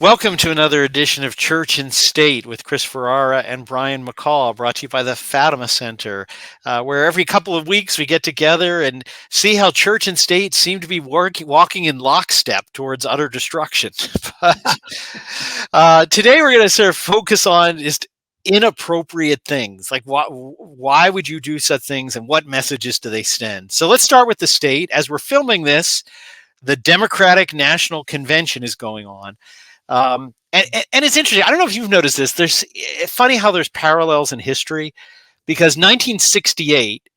Welcome to another edition of Church and State with Chris Ferrara and Brian McCall, brought to you by the Fatima Center, where every couple of weeks we get together and see how church and state seem to be walking in lockstep towards utter destruction. But today we're going to sort of focus on just inappropriate things, like why would you do such things and what messages do they send? So let's start with the state. As we're filming this, the Democratic National Convention is going on. And it's interesting. I don't know if you've noticed this. It's funny how there's parallels in history, because 1968,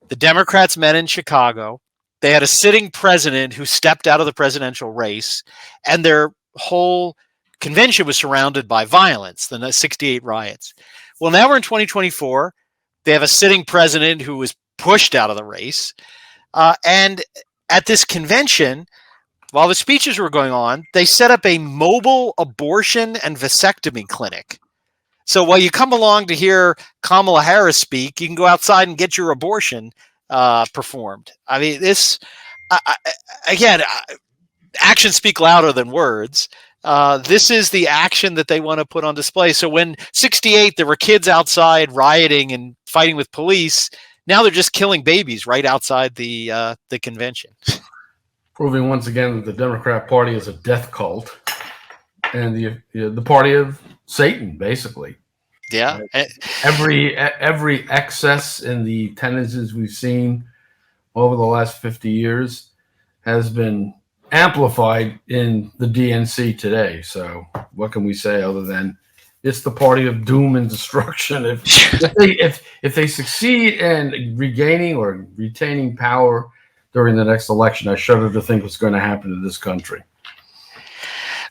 the Democrats met in Chicago. They had a sitting president who stepped out of the presidential race, and their whole convention was surrounded by violence, the 68 riots. Well, now we're in 2024. They have a sitting president who was pushed out of the race. And at this convention, while the speeches were going on, they set up a mobile abortion and vasectomy clinic. So while you come along to hear Kamala Harris speak, you can go outside and get your abortion performed. I mean, again, actions speak louder than words. This is the action that they want to put on display. So when 68, there were kids outside rioting and fighting with police. Now they're just killing babies right outside the convention. Proving once again that the Democrat Party is a death cult and the party of Satan, basically. Yeah. Every excess in the tendencies we've seen over the last 50 years has been amplified in the DNC today. So what can we say other than it's the party of doom and destruction? If they succeed in regaining or retaining power during the next election, I shudder to think what's going to happen to this country.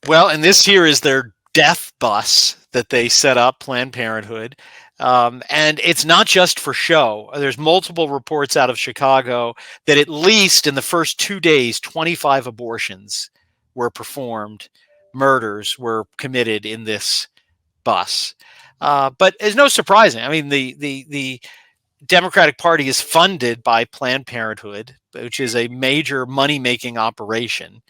Well, and this here is their death bus that they set up, Planned Parenthood. And it's not just for show. There's multiple reports out of Chicago that at least in the first 2 days, 25 abortions were performed, murders were committed in this bus. But it's no surprising. I mean, the Democratic Party is funded by Planned Parenthood, which is a major money-making operation.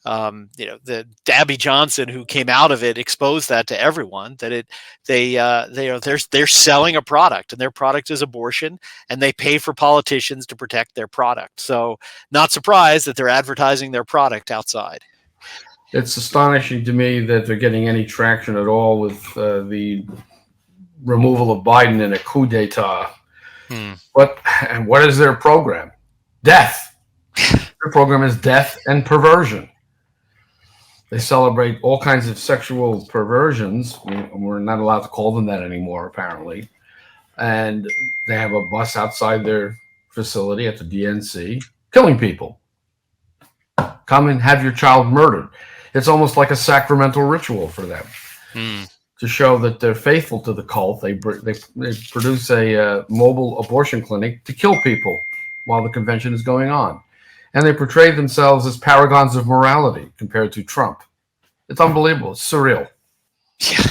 The Abby Johnson, who came out of it, exposed that to everyone. That they're selling a product, and their product is abortion, and they pay for politicians to protect their product. So, not surprised that they're advertising their product outside. It's astonishing to me that they're getting any traction at all with the removal of Biden in a coup d'état. And what is their program? Death. Their program is death and perversion. They celebrate all kinds of sexual perversions. We're not allowed to call them that anymore, apparently. And they have a bus outside their facility at the DNC, killing people. Come and have your child murdered. It's almost like a sacramental ritual for them. To show that they're faithful to the cult, they produce a mobile abortion clinic to kill people while the convention is going on. And they portray themselves as paragons of morality compared to Trump. It's unbelievable. It's surreal. Yeah.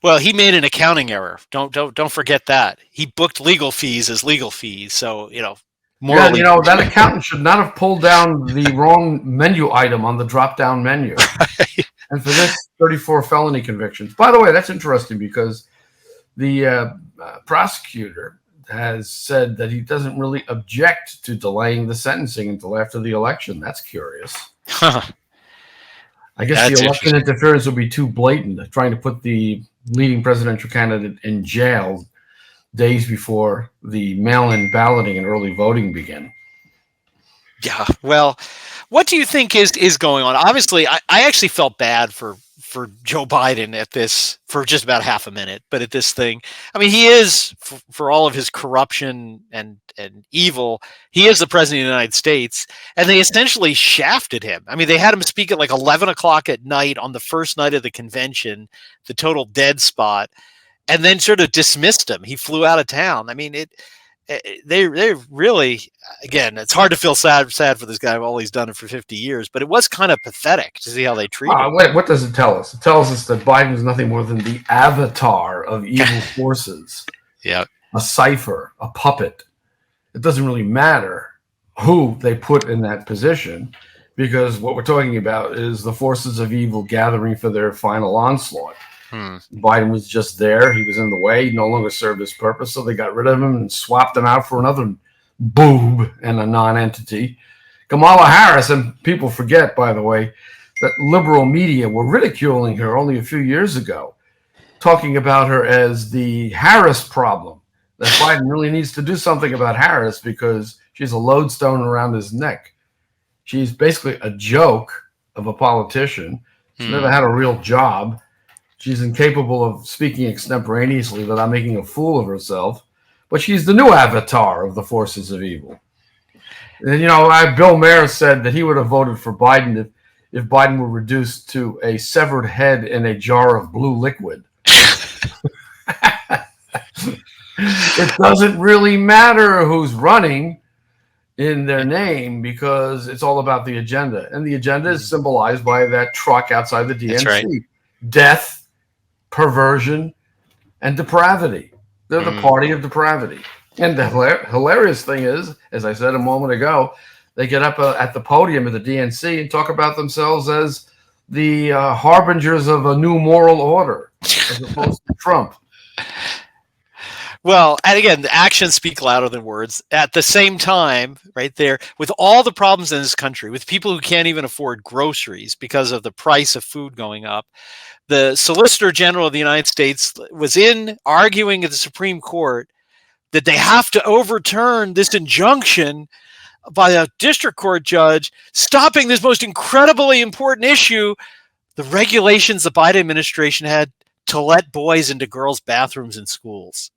Well, he made an accounting error. Don't forget that. He booked legal fees as legal fees. So, morally. Yeah, that accountant should not have pulled down the wrong menu item on the drop-down menu. And for this, 34 felony convictions. By the way, that's interesting because the prosecutor has said that he doesn't really object to delaying the sentencing until after the election. That's curious. Huh. I guess the election interference will be too blatant, trying to put the leading presidential candidate in jail days before the mail-in balloting and early voting begin. Yeah, well, what do you think is going on? Obviously, I actually felt bad for Joe Biden at this for just about half a minute, but at this thing, I mean, he is, for all of his corruption and evil, he is the president of the United States, and they essentially shafted him. I mean, they had him speak at like 11 o'clock at night on the first night of the convention, the total dead spot, and then sort of dismissed him. He flew out of town. I mean, they really, again, it's hard to feel sad for this guy. All he's done it for 50 years, but it was kind of pathetic to see how they treat him. Wait, what does it tell us? It tells us that Biden is nothing more than the avatar of evil forces. Yeah, a cipher, a puppet. It doesn't really matter who they put in that position, because what we're talking about is the forces of evil gathering for their final onslaught. Biden was just there. He was in the way. He no longer served his purpose, so they got rid of him and swapped him out for another boob and a non-entity. Kamala Harris, and people forget, by the way, that liberal media were ridiculing her only a few years ago, talking about her as the Harris problem, that Biden really needs to do something about Harris because she's a lodestone around his neck. She's basically a joke of a politician. She's never had a real job. She's incapable of speaking extemporaneously without making a fool of herself. But she's the new avatar of the forces of evil. And, Bill Maher said that he would have voted for Biden if Biden were reduced to a severed head in a jar of blue liquid. It doesn't really matter who's running in their name because it's all about the agenda. And the agenda is symbolized by that truck outside the DNC. Right. Death, perversion, and depravity. They're the party of depravity. And the hilarious thing is, as I said a moment ago, they get up at the podium at the DNC and talk about themselves as the harbingers of a new moral order, as opposed to Trump. Well, and again, the actions speak louder than words. At the same time, right there, with all the problems in this country, with people who can't even afford groceries because of the price of food going up, the Solicitor General of the United States was arguing at the Supreme Court that they have to overturn this injunction by a district court judge, stopping this most incredibly important issue, the regulations the Biden administration had to let boys into girls' bathrooms in schools.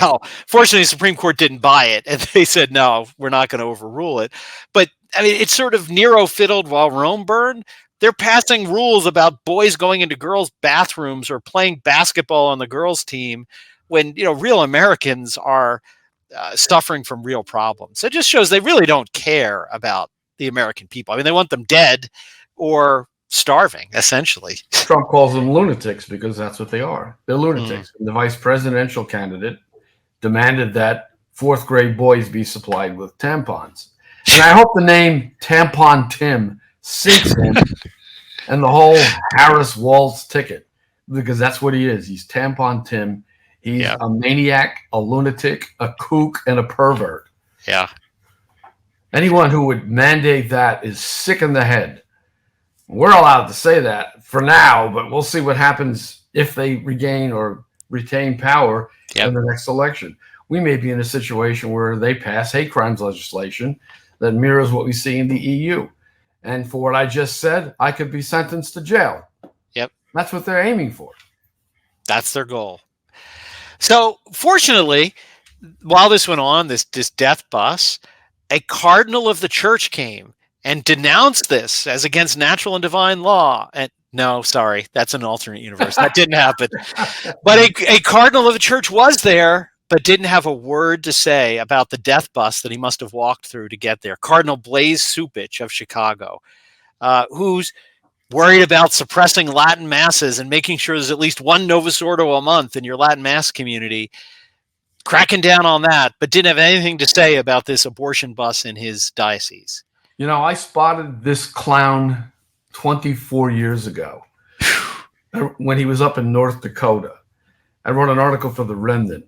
Now, fortunately, the Supreme Court didn't buy it, and they said, no, we're not going to overrule it. But, I mean, it's sort of Nero fiddled while Rome burned. They're passing rules about boys going into girls' bathrooms or playing basketball on the girls' team when, real Americans are suffering from real problems. So it just shows they really don't care about the American people. I mean, they want them dead or starving, essentially. Trump calls them lunatics because that's what they are. They're lunatics. The vice presidential candidate demanded that fourth grade boys be supplied with tampons. And I hope the name Tampon Tim sinks in and the whole Harris Waltz ticket, because that's what he is. He's Tampon Tim. He's a maniac, a lunatic, a kook, and a pervert. Yeah. Anyone who would mandate that is sick in the head. We're allowed to say that for now, but we'll see what happens if they regain or retain power in the next election. We may be in a situation where they pass hate crimes legislation that mirrors what we see in the EU. And for what I just said, I could be sentenced to jail. Yep. That's what they're aiming for. That's their goal. So fortunately, while this went on, this death bus, a cardinal of the church came and denounced this as against natural and divine law. And no, sorry, that's an alternate universe. That didn't happen. But a cardinal of the church was there, but didn't have a word to say about the death bus that he must have walked through to get there. Cardinal Blase of Chicago, who's worried about suppressing Latin masses and making sure there's at least one Novus Ordo a month in your Latin mass community, cracking down on that, but didn't have anything to say about this abortion bus in his diocese. I spotted this clown 24 years ago when he was up in North Dakota. I wrote an article for The Remnant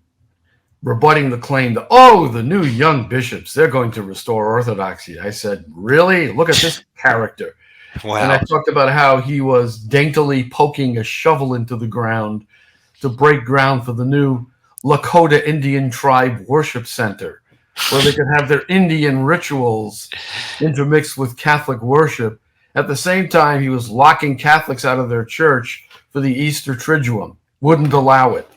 rebutting the claim that, the new young bishops, they're going to restore orthodoxy. I said, really? Look at this character. Wow. And I talked about how he was daintily poking a shovel into the ground to break ground for the new Lakota Indian tribe worship center, where they could have their Indian rituals intermixed with Catholic worship. At the same time, he was locking Catholics out of their church for the Easter Triduum, wouldn't allow it.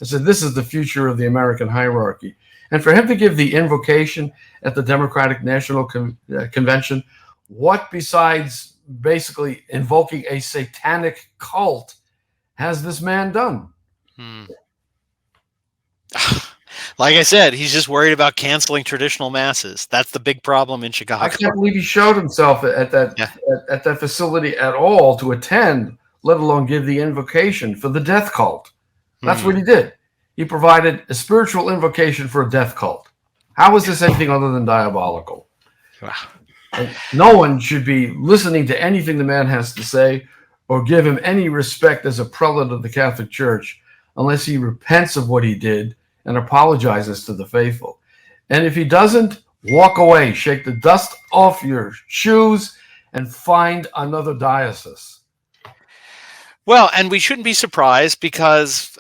I said, this is the future of the American hierarchy. And for him to give the invocation at the Democratic National Convention, what besides basically invoking a satanic cult has this man done? Like I said, he's just worried about canceling traditional masses. That's the big problem in Chicago. I can't believe he showed himself at that facility at all to attend, let alone give the invocation for the death cult. That's what he did. He provided a spiritual invocation for a death cult. How is this anything other than diabolical? And no one should be listening to anything the man has to say or give him any respect as a prelate of the Catholic Church unless he repents of what he did and apologizes to the faithful. And if he doesn't, walk away, shake the dust off your shoes, and find another diocese. Well, and we shouldn't be surprised because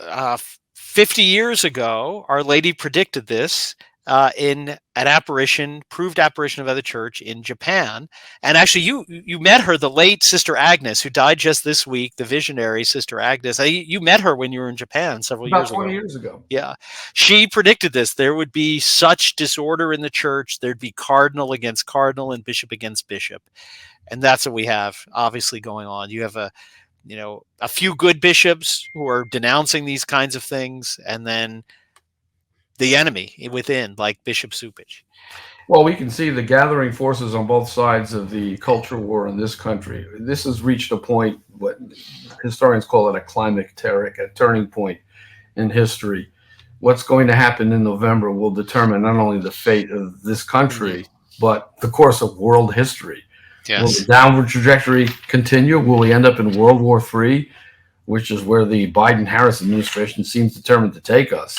50 years ago, Our Lady predicted this in an proved apparition of the church in Japan. And actually, you met her, the late Sister Agnes, who died just this week, the visionary Sister Agnes. You met her when you were in Japan several years ago. About 20 years ago. Yeah. She predicted this. There would be such disorder in the church. There'd be cardinal against cardinal and bishop against bishop. And that's what we have obviously going on. You have a few good bishops who are denouncing these kinds of things, and then the enemy within, like Bishop Supich. Well, we can see the gathering forces on both sides of the culture war in this country. This has reached a point, what historians call it a climacteric, a turning point in history. What's going to happen in November will determine not only the fate of this country, but the course of world history. Yes. Will the downward trajectory continue? Will we end up in World War III, which is where the Biden-Harris administration seems determined to take us?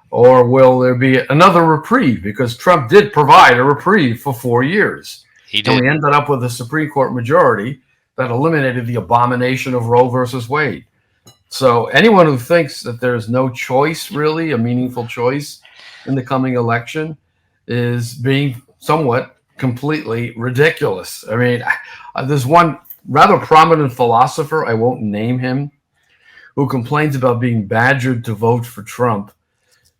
Or will there be another reprieve? Because Trump did provide a reprieve for 4 years. He did. And we ended up with a Supreme Court majority that eliminated the abomination of Roe versus Wade. So anyone who thinks that there's no choice, really, a meaningful choice in the coming election, is being somewhat completely ridiculous. I mean, there's one rather prominent philosopher, I won't name him, who complains about being badgered to vote for Trump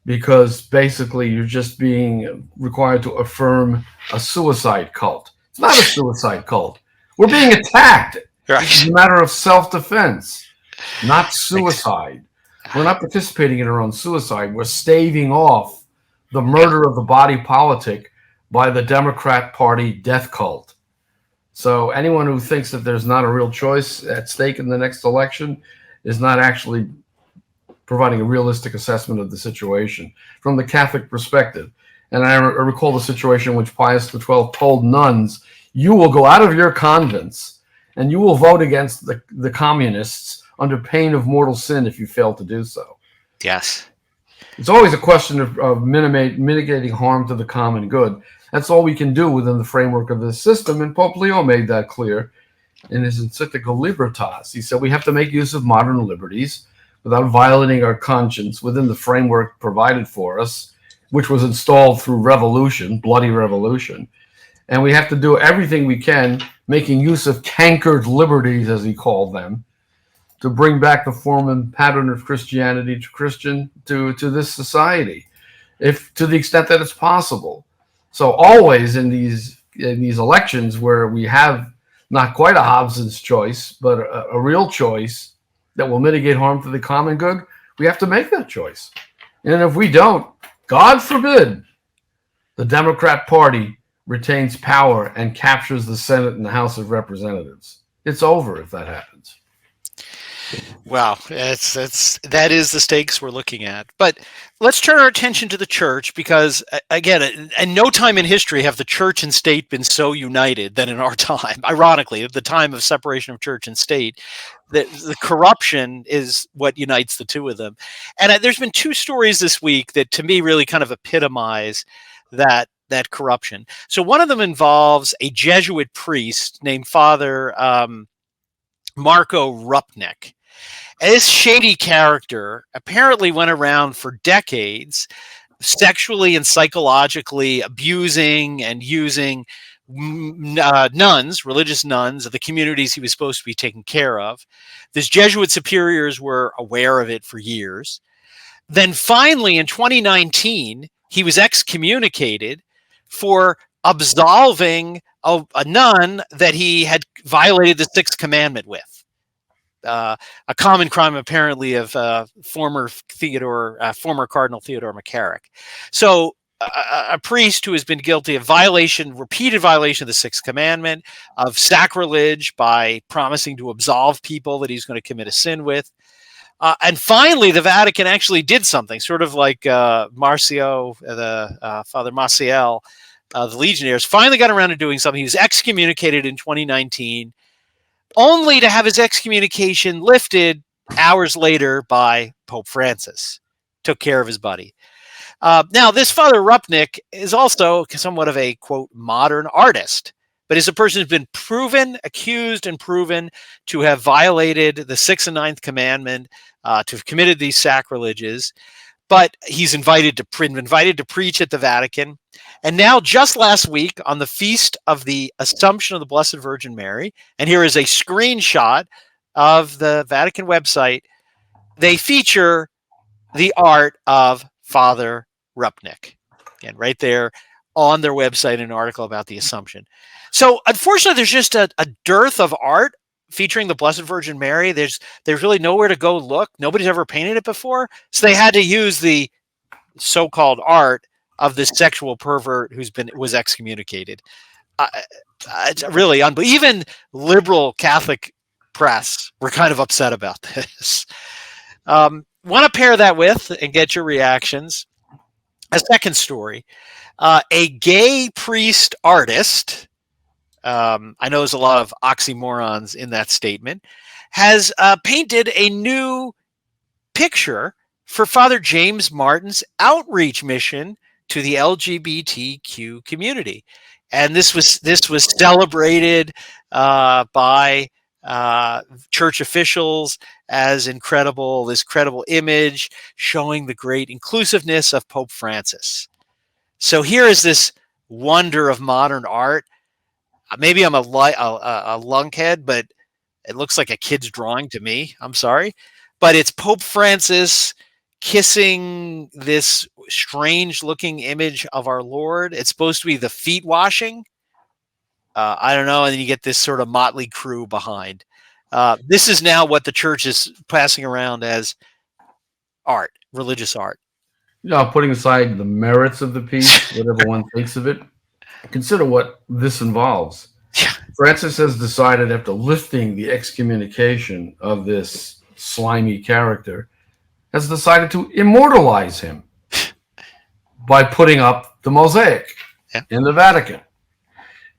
because basically you're just being required to affirm a suicide cult. It's not a suicide cult. We're being attacked. Right. It's a matter of self-defense, not suicide. We're not participating in our own suicide. We're staving off the murder of the body politic by the Democrat Party death cult. So anyone who thinks that there's not a real choice at stake in the next election is not actually providing a realistic assessment of the situation from the Catholic perspective. And I recall the situation in which Pius XII told nuns, you will go out of your convents and you will vote against the communists under pain of mortal sin if you fail to do so. Yes. It's always a question of mitigating harm to the common good. That's all we can do within the framework of this system. And Pope Leo made that clear in his encyclical Libertas. He said we have to make use of modern liberties without violating our conscience within the framework provided for us, which was installed through revolution, bloody revolution. And we have to do everything we can, making use of cankered liberties, as he called them, to bring back the form and pattern of Christianity to this society, if to the extent that it's possible. So always in these elections where we have not quite a Hobson's choice, but a real choice that will mitigate harm to the common good, we have to make that choice. And if we don't, God forbid, the Democrat Party retains power and captures the Senate and the House of Representatives. It's over if that happens. Wow, that is the stakes we're looking at. But let's turn our attention to the church because, again, in no time in history have the church and state been so united than in our time. Ironically, at the time of separation of church and state, the corruption is what unites the two of them. And there's been two stories this week that, to me, really kind of epitomize that corruption. So one of them involves a Jesuit priest named Father Marco Rupnik. This shady character apparently went around for decades, sexually and psychologically abusing and using nuns, religious nuns of the communities he was supposed to be taking care of. His Jesuit superiors were aware of it for years. Then finally, in 2019, he was excommunicated for absolving a nun that he had violated the Sixth Commandment with. A common crime, apparently, of former Cardinal Theodore McCarrick. So a priest who has been guilty of repeated violation of the Sixth Commandment, of sacrilege by promising to absolve people that he's going to commit a sin with. And finally, the Vatican actually did something, sort of like Marcio, Father Marcial, the Legionnaires, finally got around to doing something. He was excommunicated in 2019, only to have his excommunication lifted hours later by Pope Francis. Took care of his buddy. Now, this Father Rupnik is also somewhat of a, quote, modern artist, but is a person who's been accused and proven to have violated the 6th and 9th commandment, to have committed these sacrileges. But he's invited to preach at the Vatican. And now, just last week, on the feast of the Assumption of the Blessed Virgin Mary, and here is a screenshot of the Vatican website, they feature the art of Father Rupnik. Again, right there on their website, an article about the Assumption. So, unfortunately, there's just a dearth of art featuring the Blessed Virgin Mary. There's really nowhere to go look. Nobody's ever painted it before. So they had to use the so-called art of this sexual pervert was excommunicated. It's really unbelievable. Even liberal Catholic press were kind of upset about this. Want to pair that with and get your reactions. A second story, a gay priest artist, I know there's a lot of oxymorons in that statement, has painted a new picture for Father James Martin's outreach mission to the LGBTQ community. And this was celebrated by church officials as this credible image showing the great inclusiveness of Pope Francis. So here is this wonder of modern art. Maybe I'm a lunkhead, but it looks like a kid's drawing to me. I'm sorry. But it's Pope Francis kissing this strange-looking image of our Lord. It's supposed to be the feet washing. I don't know. And then you get this sort of motley crew behind. This is now what the church is passing around as art, religious art. Putting aside the merits of the piece, whatever one thinks of it, consider what this involves. Yeah. Francis has decided, after lifting the excommunication of this slimy character, has decided to immortalize him by putting up the Mosaic in the Vatican.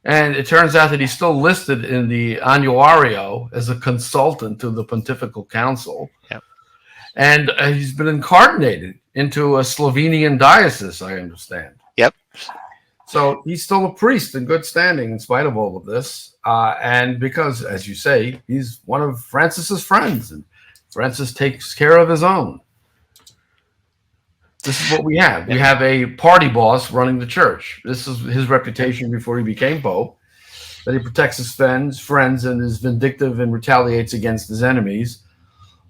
And it turns out that he's still listed in the Annuario as a consultant to the Pontifical Council. Yep. And he's been incarnated into a Slovenian diocese, I understand. Yep. So he's still a priest in good standing in spite of all of this. And because, as you say, he's one of Francis's friends, and Francis takes care of his own. This is what we have. We have a party boss running the church. This is his reputation before he became pope, that he protects his friends and is vindictive and retaliates against his enemies,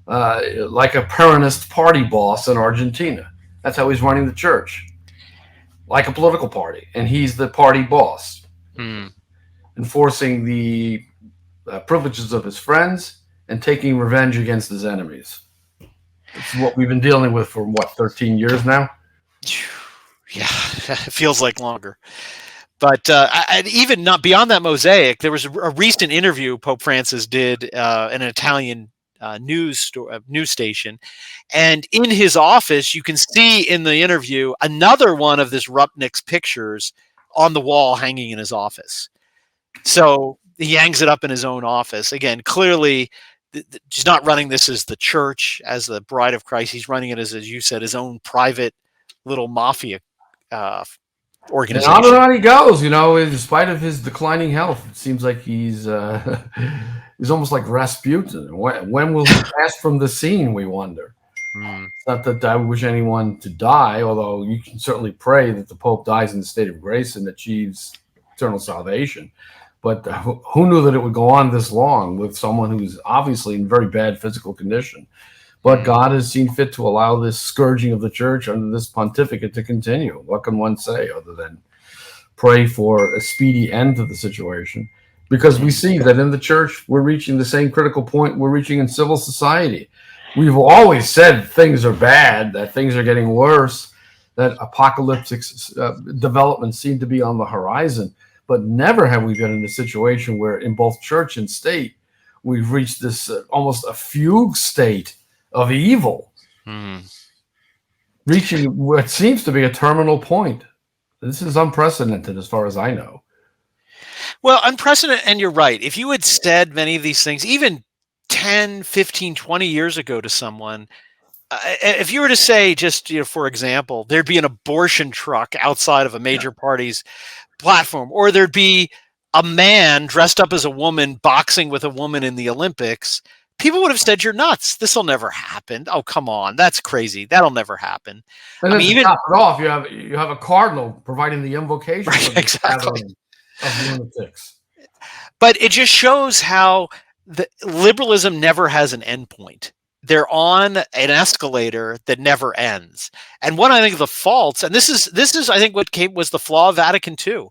like a Peronist party boss in Argentina. That's how he's running the church, like a political party. And he's the party boss, enforcing the privileges of his friends and taking revenge against his enemies. This is what we've been dealing with for, 13 years now? Yeah, it feels like longer. But even not beyond that Mosaic, there was a recent interview Pope Francis did in an Italian news station. And in his office, you can see in the interview another one of this Rupnik's pictures on the wall hanging in his office. So he hangs it up in his own office. Again, clearly, he's not running this as the church, as the bride of Christ. He's running it as you said, his own private little mafia organization. And on he goes, in spite of his declining health. It seems like he's almost like Rasputin. When will he pass from the scene, we wonder? It's not that I wish anyone to die, although you can certainly pray that the Pope dies in the state of grace and achieves eternal salvation. But who knew that it would go on this long with someone who's obviously in very bad physical condition? But God has seen fit to allow this scourging of the church under this pontificate to continue. What can one say other than pray for a speedy end to the situation? Because we see that in the church, we're reaching the same critical point we're reaching in civil society. We've always said things are bad, that things are getting worse, that apocalyptic developments seem to be on the horizon. But never have we been in a situation where in both church and state, we've reached this almost a fugue state of evil, reaching what seems to be a terminal point. This is unprecedented as far as I know. Well, unprecedented, and you're right. If you had said many of these things, even 10, 15, 20 years ago to someone, if you were to say, just for example, there'd be an abortion truck outside of a major party's platform, or there'd be a man dressed up as a woman boxing with a woman in the Olympics, people would have said, "You're nuts. This will never happen. Oh, come on. That's crazy. That'll never happen." And I then mean, to even top it off, you have a cardinal providing the invocation right, for this exactly. gathering of lunatics. But it just shows how the liberalism never has an endpoint. They're on an escalator that never ends. And what I think the faults, and this is I think what was the flaw of Vatican II.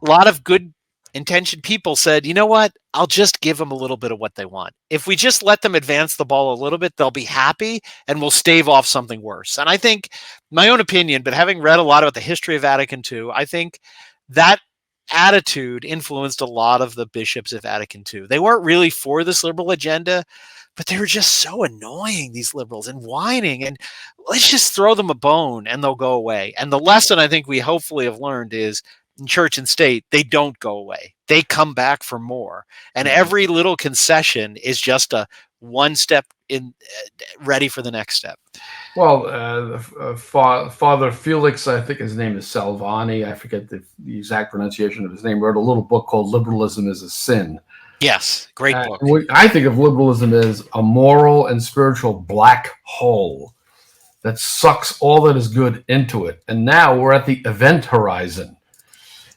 A lot of good intentioned people said, you know what? I'll just give them a little bit of what they want. If we just let them advance the ball a little bit, they'll be happy and we'll stave off something worse. And I think, my own opinion, but having read a lot about the history of Vatican II, I think that attitude influenced a lot of the bishops of Vatican II. They weren't really for this liberal agenda, but they were just so annoying, these liberals, and whining, and let's just throw them a bone and they'll go away. And the lesson I think we hopefully have learned is, in church and state, they don't go away. They come back for more. And every little concession is just a one step in, ready for the next step. Well, Father Felix, I think his name is Salvani, I forget the exact pronunciation of his name, wrote a little book called Liberalism is a Sin. Yes, great book. I think of liberalism as a moral and spiritual black hole that sucks all that is good into it. And now we're at the event horizon.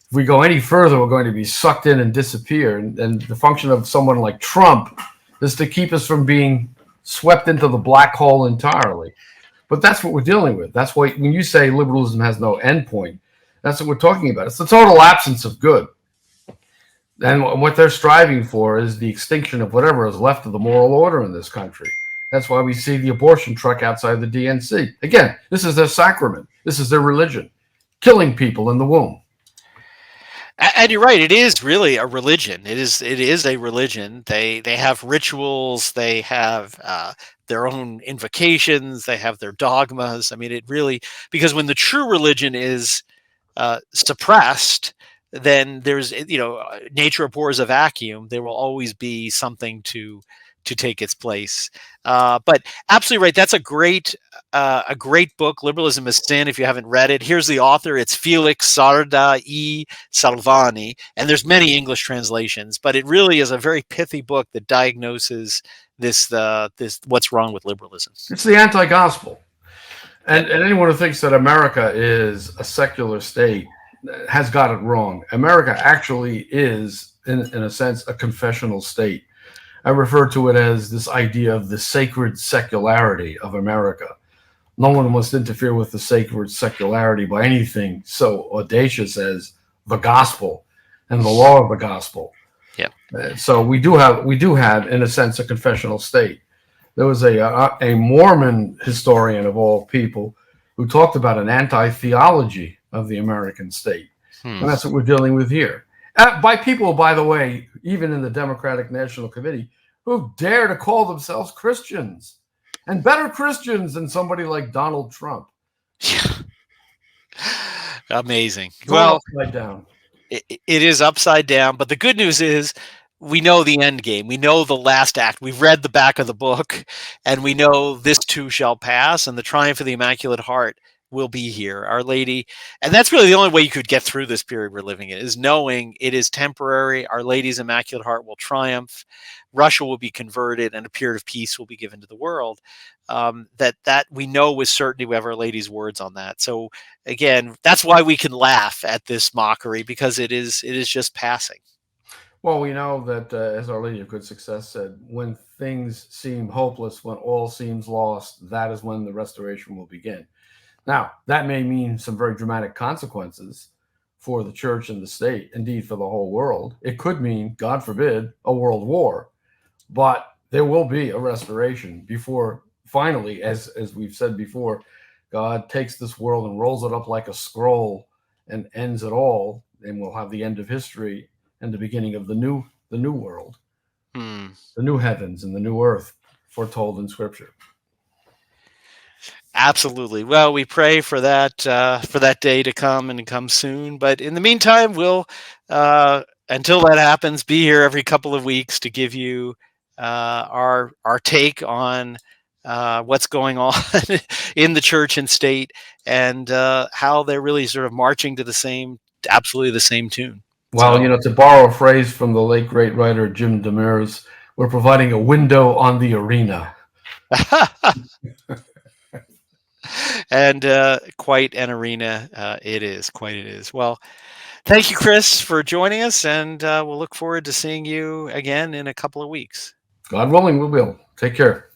If we go any further, we're going to be sucked in and disappear. And the function of someone like Trump is to keep us from being swept into the black hole entirely. But that's what we're dealing with. That's why when you say liberalism has no endpoint, that's what we're talking about. It's the total absence of good. And what they're striving for is the extinction of whatever is left of the moral order in this country. That's why we see the abortion truck outside the DNC. Again, this is their sacrament. This is their religion, killing people in the womb. And you're right. It is really a religion. It is a religion. They have rituals. They have their own invocations. They have their dogmas. I mean, it really, because when the true religion is suppressed, then there's, nature abhors a vacuum. There will always be something to take its place. But absolutely right. That's a great book, Liberalism is Sin. If you haven't read it, here's the author. It's Felix Sarda e Salvani, and there's many English translations. But it really is a very pithy book that diagnoses this what's wrong with liberalism. It's the anti-gospel, and anyone who thinks that America is a secular state has got it wrong. America actually is, in a sense, a confessional state. I refer to it as this idea of the sacred secularity of America. No one must interfere with the sacred secularity by anything so audacious as the gospel and the law of the gospel. Yeah. So we do have, in a sense, a confessional state. There was a Mormon historian of all people who talked about an anti-theology of the American state. And that's what we're dealing with here. By people, by the way, even in the Democratic National Committee, who dare to call themselves Christians, and better Christians than somebody like Donald Trump. Amazing. It's all upside down. It is upside down, but the good news is we know the end game. We know the last act. We've read the back of the book, and we know this too shall pass, and the triumph of the Immaculate Heart will be here, Our Lady. And that's really the only way you could get through this period we're living in, is knowing it is temporary. Our Lady's Immaculate Heart will triumph. Russia will be converted, and a period of peace will be given to the world. That we know with certainty. We have Our Lady's words on that. So again, that's why we can laugh at this mockery, because it is just passing. Well, we know that, as Our Lady of Good Success said, when things seem hopeless, when all seems lost, that is when the restoration will begin. Now, that may mean some very dramatic consequences for the church and the state, indeed for the whole world. It could mean, God forbid, a world war. But there will be a restoration before, finally, as we've said before, God takes this world and rolls it up like a scroll and ends it all, and we'll have the end of history and the beginning of the new world, the new heavens and the new earth foretold in Scripture. Absolutely. Well, we pray for that day to come and to come soon. But in the meantime, we'll until that happens, be here every couple of weeks to give you our take on what's going on in the church and state, and how they're really sort of marching to absolutely the same tune. Well, So, to borrow a phrase from the late great writer Jim Demers, we're providing a window on the arena. and quite an arena it is. Quite it is. Well, thank you, Chris, for joining us, and we'll look forward to seeing you again in a couple of weeks. God willing, we will. Take care.